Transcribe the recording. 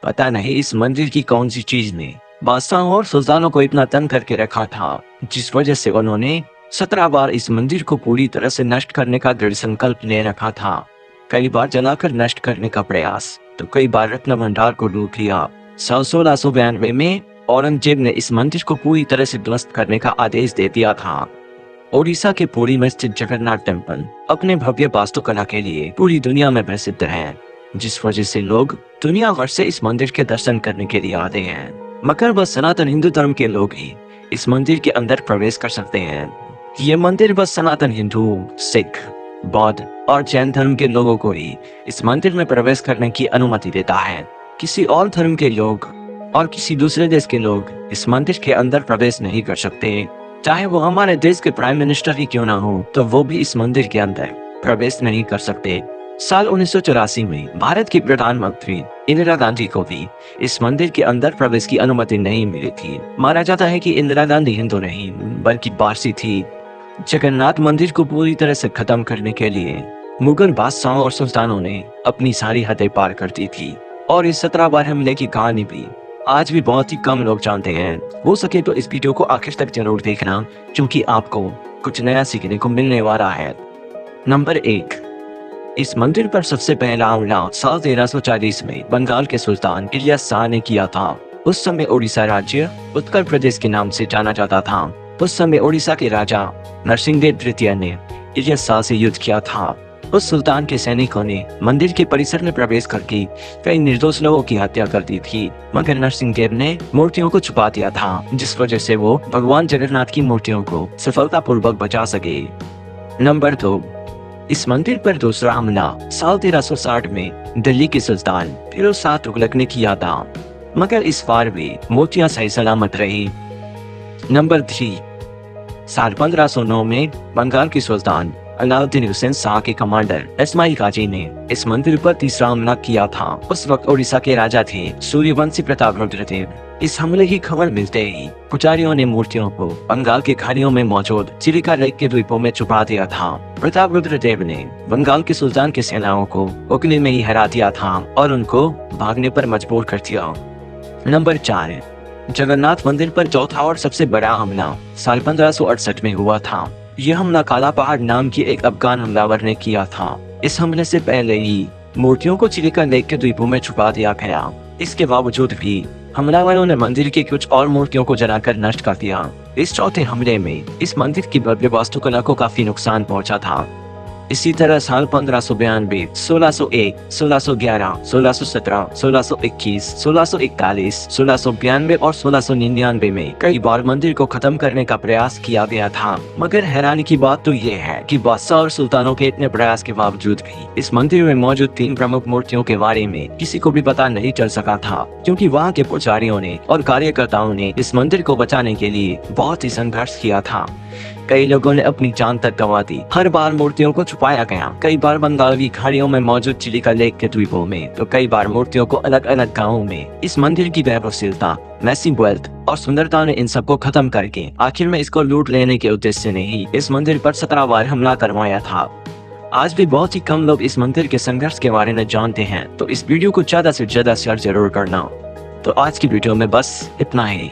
पता नहीं इस मंदिर की कौन सी चीज ने बादशाहों और सुल्तानों को इतना तंग करके रखा था, जिस वजह से उन्होंने 17 बार इस मंदिर को पूरी तरह से नष्ट करने का दृढ़ संकल्प ले रखा था। कई बार जलाकर नष्ट करने का प्रयास, तो कई बार रत्न भंडार को लूट लिया। 1692 में औरंगजेब ने इस मंदिर को पूरी तरह से ध्वस्त करने का आदेश दे दिया था। ओडिशा के पुरी में स्थित जगन्नाथ टेम्पल अपने भव्य वास्तुकला के लिए पूरी दुनिया में प्रसिद्ध है, जिस वजह से लोग दुनिया भर से इस मंदिर के दर्शन करने के लिए आते हैं। मगर बस सनातन हिंदू धर्म के लोग ही इस मंदिर के अंदर प्रवेश कर सकते हैं। ये मंदिर बस सनातन हिंदू, सिख, बौद्ध और जैन धर्म के लोगों को ही इस मंदिर में प्रवेश करने की अनुमति देता है। किसी और धर्म के लोग और किसी दूसरे देश के लोग इस मंदिर के अंदर प्रवेश नहीं कर सकते। चाहे वो हमारे देश के प्राइम मिनिस्टर ही क्यों ना हो, तो वो भी इस मंदिर के अंदर प्रवेश नहीं कर सकते। साल 1984 में भारत की प्रधानमंत्री इंदिरा गांधी को भी इस मंदिर के अंदर प्रवेश की अनुमति नहीं मिली थी। माना जाता है कि इंदिरा गांधी हिंदू नहीं बल्कि पारसी थी। जगन्नाथ मंदिर को पूरी तरह से खत्म करने के लिए मुगल बादशाहों और सुल्तानों ने अपनी सारी हदें पार कर दी थी, और इस 17 बार हमले की कहानी भी आज भी बहुत ही कम लोग जानते हैं। हो सके तो इस वीडियो को आखिर तक जरूर देखना, क्योंकि आपको कुछ नया सीखने को मिलने वाला है। नंबर 1, इस मंदिर पर सबसे पहला हमला साल 1340 में बंगाल के सुल्तान इलियास शाह ने किया था। उस समय उड़ीसा राज्य उत्तर प्रदेश के नाम से जाना जाता था। उस समय उड़ीसा के राजा नरसिंहदेव द्वितीय ने इलियास शाह से युद्ध किया था। उस सुल्तान के सैनिकों ने मंदिर के परिसर में प्रवेश करके कई निर्दोष लोगों की हत्या कर दी थी, मगर नरसिंहदेव ने मूर्तियों को छुपा दिया था, जिस वजह से वो भगवान जगन्नाथ की मूर्तियों को सफलतापूर्वक बचा सके। नंबर 2, इस मंदिर पर दूसरा हमला साल 1360 में दिल्ली के सुल्तान फिरोज शाह तुगलक ने किया था, मगर इस बार भी मूर्तियां सही सलामत रही। नंबर 3, साल 1509 में बंगाल के सुल्तान अलाउद्दीन हुसैन शाह के कमांडर इस्माइल गाजी ने इस मंदिर पर तीसरा हमला किया था। उस वक्त उड़ीसा के राजा थे सूर्यवंशी प्रतापरुद्रदेव। इस हमले की खबर मिलते ही पुजारियों ने मूर्तियों को बंगाल के खाड़ियों में मौजूद चिलिका लेक के द्वीपों में छुपा दिया था। प्रतापरुद्रदेव ने बंगाल के सुल्तान की सेनाओं को ओकले में ही हरा दिया था और उनको भागने पर मजबूर कर दिया। नंबर 4, जगन्नाथ मंदिर पर चौथा और सबसे बड़ा हमला साल 1568 में हुआ था। यह हमला काला पहाड़ नाम की एक अफगान हमलावर ने किया था। इस हमले से पहले ही मूर्तियों को चिलिका लेक के द्वीपों में छुपा दिया गया। इसके बावजूद भी हमलावरों ने मंदिर की कुछ और मूर्तियों को जलाकर नष्ट कर दिया। इस चौथे हमले में इस मंदिर की भव्य वास्तुकला को काफी नुकसान पहुंचा था। इसी तरह साल 1592, 1601, 1611, 1617, 1621, 1641, 1692 और 1699 में कई बार मंदिर को खत्म करने का प्रयास किया गया था। मगर हैरानी की बात तो ये है कि बादशाह और सुल्तानों के इतने प्रयास के बावजूद भी इस मंदिर में मौजूद 3 प्रमुख मूर्तियों के बारे में किसी को भी पता नहीं चल सका था, क्योंकि वहाँ के पुजारियों ने और कार्यकर्ताओं ने इस मंदिर को बचाने के लिए बहुत ही संघर्ष किया था। कई लोगों ने अपनी जान तक गंवा दी। हर बार मूर्तियों को छुपाया गया, कई बार बंगाल की खाड़ियों में मौजूद चिलिका लेक के द्वीपों में, तो कई बार मूर्तियों को अलग अलग गांवों में। इस मंदिर की वैभवशीलता, मैसिव वेल्थ और सुंदरता ने इन सबको खत्म करके आखिर में इसको लूट लेने के उद्देश्य ने ही इस मंदिर पर 17 बार हमला करवाया था। आज भी बहुत ही कम लोग इस मंदिर के संघर्ष के बारे में जानते हैं, तो इस वीडियो को ज्यादा से ज्यादा शेयर जरूर करना। तो आज की वीडियो में बस इतना ही।